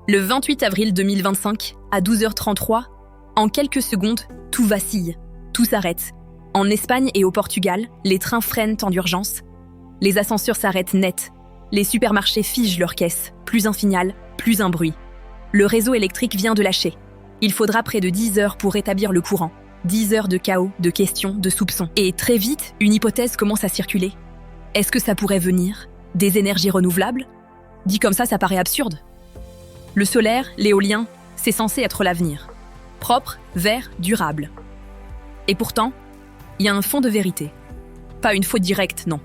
Le 28 avril 2025, à 12h33, en quelques secondes, tout vacille, tout s'arrête. En Espagne et au Portugal, les trains freinent en urgence. Les ascenseurs s'arrêtent net. Les supermarchés figent leurs caisses. Plus un signal, plus un bruit. Le réseau électrique vient de lâcher. Il faudra près de 10 heures pour rétablir le courant. 10 heures de chaos, de questions, de soupçons. Et très vite, une hypothèse commence à circuler. Est-ce que ça pourrait venir des énergies renouvelables? Dit comme ça paraît absurde. Le solaire, l'éolien, c'est censé être l'avenir. Propre, vert, durable. Et pourtant, il y a un fond de vérité. Pas une faute directe, non,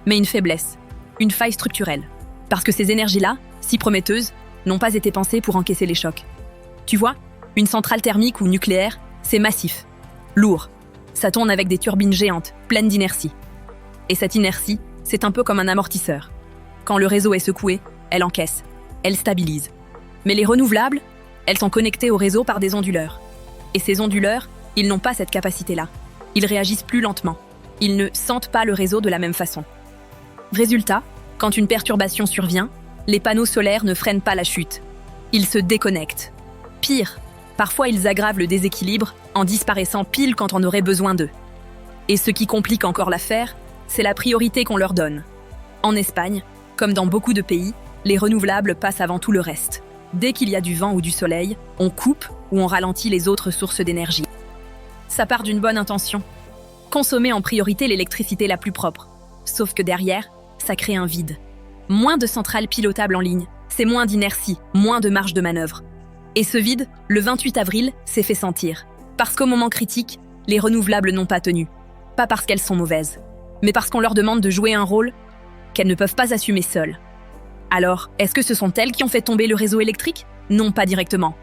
mais une faiblesse, une faille structurelle. Parce que ces énergies-là, si prometteuses, n'ont pas été pensées pour encaisser les chocs. Tu vois, une centrale thermique ou nucléaire, c'est massif, lourd. Ça tourne avec des turbines géantes, pleines d'inertie. Et cette inertie, c'est un peu comme un amortisseur. Quand le réseau est secoué, elle encaisse, elle stabilise. Mais les renouvelables, elles sont connectées au réseau par des onduleurs. Et ces onduleurs, ils n'ont pas cette capacité-là. Ils réagissent plus lentement. Ils ne sentent pas le réseau de la même façon. Résultat, quand une perturbation survient, les panneaux solaires ne freinent pas la chute. Ils se déconnectent. Pire, parfois ils aggravent le déséquilibre en disparaissant pile quand on aurait besoin d'eux. Et ce qui complique encore l'affaire, c'est la priorité qu'on leur donne. En Espagne, comme dans beaucoup de pays, les renouvelables passent avant tout le reste. Dès qu'il y a du vent ou du soleil, on coupe ou on ralentit les autres sources d'énergie. Ça part d'une bonne intention. Consommer en priorité l'électricité la plus propre. Sauf que derrière, ça crée un vide. Moins de centrales pilotables en ligne, c'est moins d'inertie, moins de marge de manœuvre. Et ce vide, le 28 avril, s'est fait sentir. Parce qu'au moment critique, les renouvelables n'ont pas tenu. Pas parce qu'elles sont mauvaises, mais parce qu'on leur demande de jouer un rôle qu'elles ne peuvent pas assumer seules. Alors, est-ce que ce sont elles qui ont fait tomber le réseau électrique? Non, pas directement.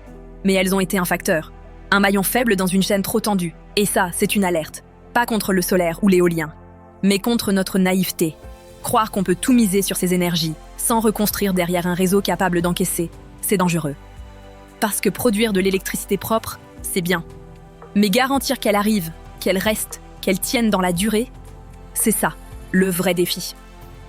Mais elles ont été un facteur. Un maillon faible dans une chaîne trop tendue. Et ça, c'est une alerte. Pas contre le solaire ou l'éolien, mais contre notre naïveté. Croire qu'on peut tout miser sur ces énergies, sans reconstruire derrière un réseau capable d'encaisser, c'est dangereux. Parce que produire de l'électricité propre, c'est bien. Mais garantir qu'elle arrive, qu'elle reste, qu'elle tienne dans la durée, c'est ça, le vrai défi.